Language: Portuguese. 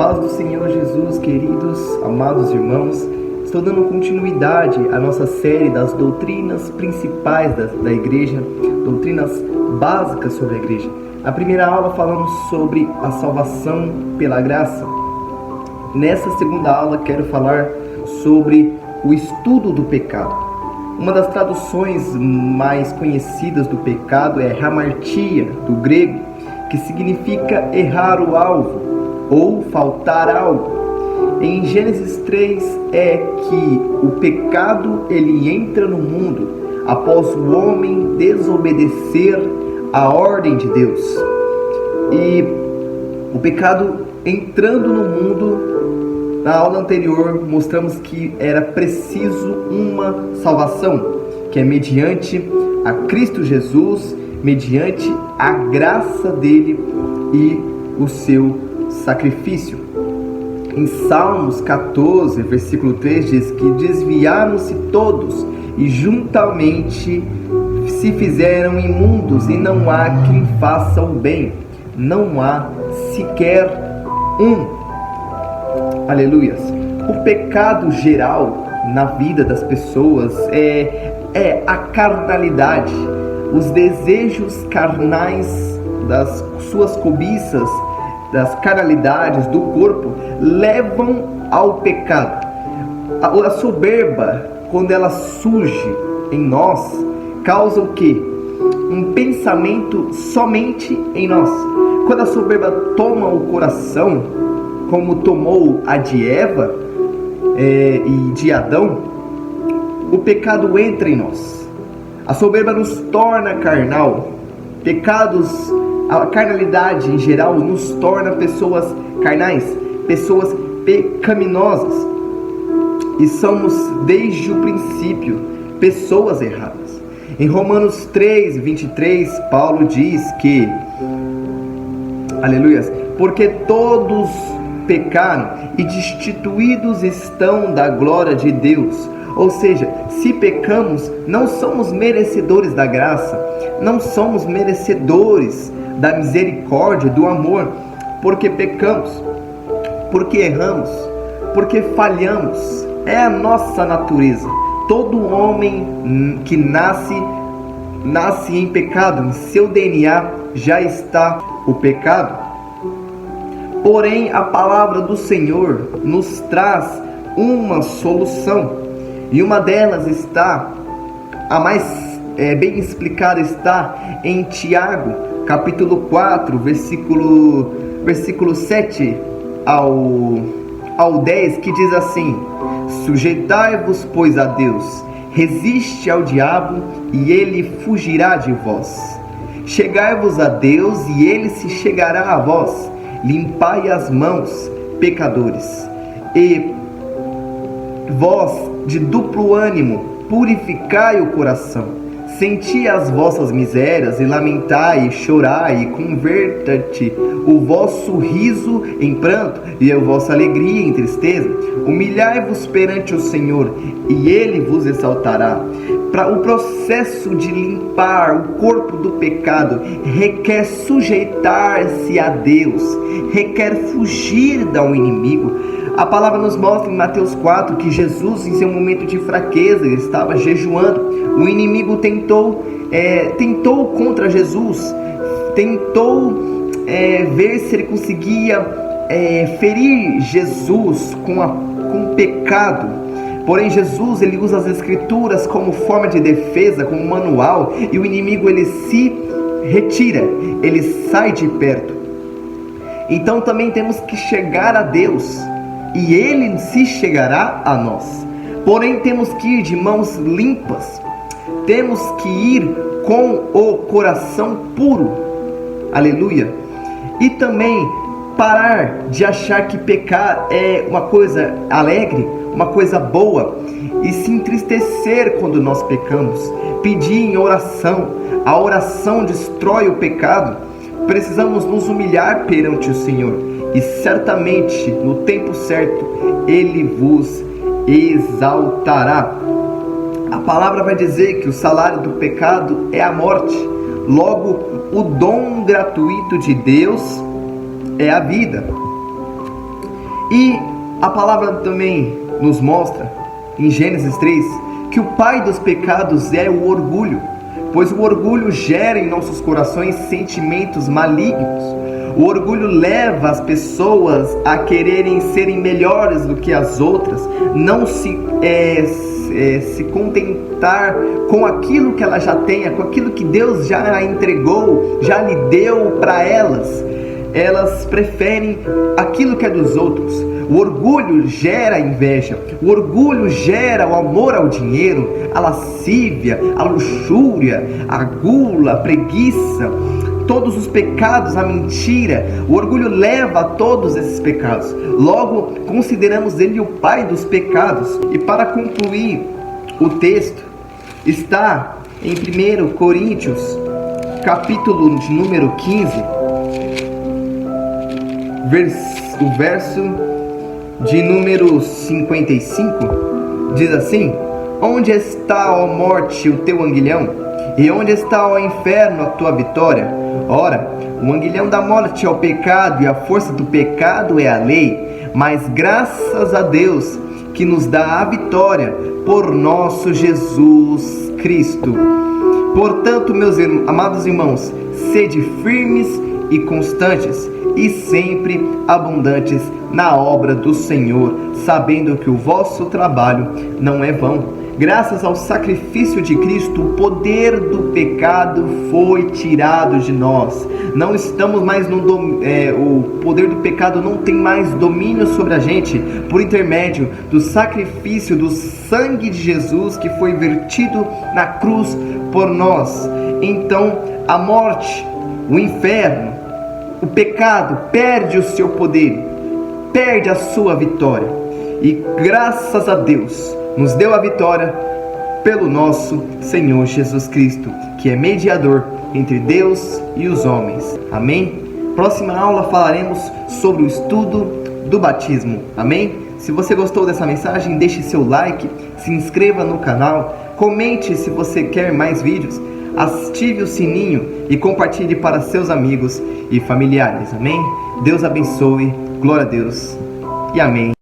paz do Senhor Jesus, queridos, amados irmãos. Estou dando continuidade à nossa série das doutrinas principais da igreja, doutrinas básicas sobre a igreja. Na primeira aula falamos sobre a salvação pela graça. Nessa segunda aula quero falar sobre o estudo do pecado. Uma das traduções mais conhecidas do pecado é hamartia, do grego, que significa errar o alvo ou faltar algo. Em Gênesis 3 é que o pecado ele entra no mundo após o homem desobedecer a ordem de Deus. E o pecado entrando no mundo, na aula anterior mostramos que era preciso uma salvação, que é mediante a Cristo Jesus, mediante a graça dele e o seu sacrifício. Em Salmos 14, versículo 3 diz que desviaram-se todos e juntamente se fizeram imundos, e não há quem faça o bem, não há sequer um. Aleluias. O pecado geral na vida das pessoas é a carnalidade, os desejos carnais das suas cobiças, das carnalidades do corpo levam ao pecado. A soberba, quando ela surge em nós, causa o quê? Um pensamento somente em nós. Quando a soberba toma o coração, como tomou a de Eva e de Adão, o pecado entra em nós. A soberba nos torna carnal. A carnalidade em geral nos torna pessoas carnais, pessoas pecaminosas. E somos desde o princípio pessoas erradas. Em Romanos 3, 23, Paulo diz que, aleluias, porque todos pecaram e destituídos estão da glória de Deus. Ou seja, se pecamos, não somos merecedores da graça, não somos merecedores da misericórdia, do amor, porque pecamos, porque erramos, porque falhamos. É a nossa natureza. Todo homem que nasce em pecado, em seu DNA já está o pecado. Porém, a palavra do Senhor nos traz uma solução. E uma delas está, a mais bem explicada está em Tiago, capítulo 4, versículo 7 ao 10, que diz assim: sujeitai-vos, pois, a Deus, resiste ao diabo, e ele fugirá de vós. Chegai-vos a Deus, e ele se chegará a vós. Limpai as mãos, pecadores, e vós de duplo ânimo, purificai o coração. Senti as vossas misérias, e lamentai, e chorai, e converta-te o vosso riso em pranto, e a vossa alegria em tristeza. Humilhai-vos perante o Senhor, e Ele vos exaltará. Para o processo de limpar o corpo do pecado, requer sujeitar-se a Deus, requer fugir do inimigo. A palavra nos mostra em Mateus 4 que Jesus, em seu momento de fraqueza, estava jejuando. O inimigo tentou contra Jesus, tentou ver se ele conseguia ferir Jesus com pecado. Porém, Jesus ele usa as escrituras como forma de defesa, como manual, e o inimigo ele se retira, ele sai de perto. Então também temos que chegar a Deus, e Ele se chegará a nós. Porém, temos que ir de mãos limpas. Temos que ir com o coração puro. Aleluia. E também parar de achar que pecar é uma coisa alegre, uma coisa boa, e se entristecer quando nós pecamos. Pedir em oração. A oração destrói o pecado. Precisamos nos humilhar perante o Senhor. E certamente, no tempo certo, Ele vos exaltará. A palavra vai dizer que o salário do pecado é a morte. Logo, o dom gratuito de Deus é a vida. E a palavra também nos mostra, em Gênesis 3, que o pai dos pecados é o orgulho, pois o orgulho gera em nossos corações sentimentos malignos. O orgulho leva as pessoas a quererem serem melhores do que as outras, não se contentar com aquilo que ela já tenha, com aquilo que Deus já entregou, já lhe deu para elas. Elas preferem aquilo que é dos outros. O orgulho gera inveja, o orgulho gera o amor ao dinheiro, a lascívia, a luxúria, a gula, a preguiça, todos os pecados, a mentira. O orgulho leva a todos esses pecados. Logo, consideramos ele o pai dos pecados. E para concluir o texto, está em 1 Coríntios, capítulo de número 15, o verso de número 55, diz assim: onde está, ó morte, o teu aguilhão? E onde está, ó inferno, a tua vitória? Ora, o aguilhão da morte é o pecado, e a força do pecado é a lei. Mas graças a Deus que nos dá a vitória por nosso Jesus Cristo. Portanto, meus amados irmãos, sede firmes e constantes, e sempre abundantes na obra do Senhor, sabendo que o vosso trabalho não é vão. Graças ao sacrifício de Cristo, o poder do pecado foi tirado de nós. Não estamos mais o poder do pecado não tem mais domínio sobre a gente, por intermédio do sacrifício do sangue de Jesus que foi vertido na cruz por nós. Então, a morte, o inferno, o pecado perde o seu poder, perde a sua vitória. E graças a Deus, nos deu a vitória pelo nosso Senhor Jesus Cristo, que é mediador entre Deus e os homens. Amém? Próxima aula falaremos sobre o estudo do batismo. Amém? Se você gostou dessa mensagem, deixe seu like, se inscreva no canal, comente se você quer mais vídeos, ative o sininho e compartilhe para seus amigos e familiares. Amém? Deus abençoe, glória a Deus e amém.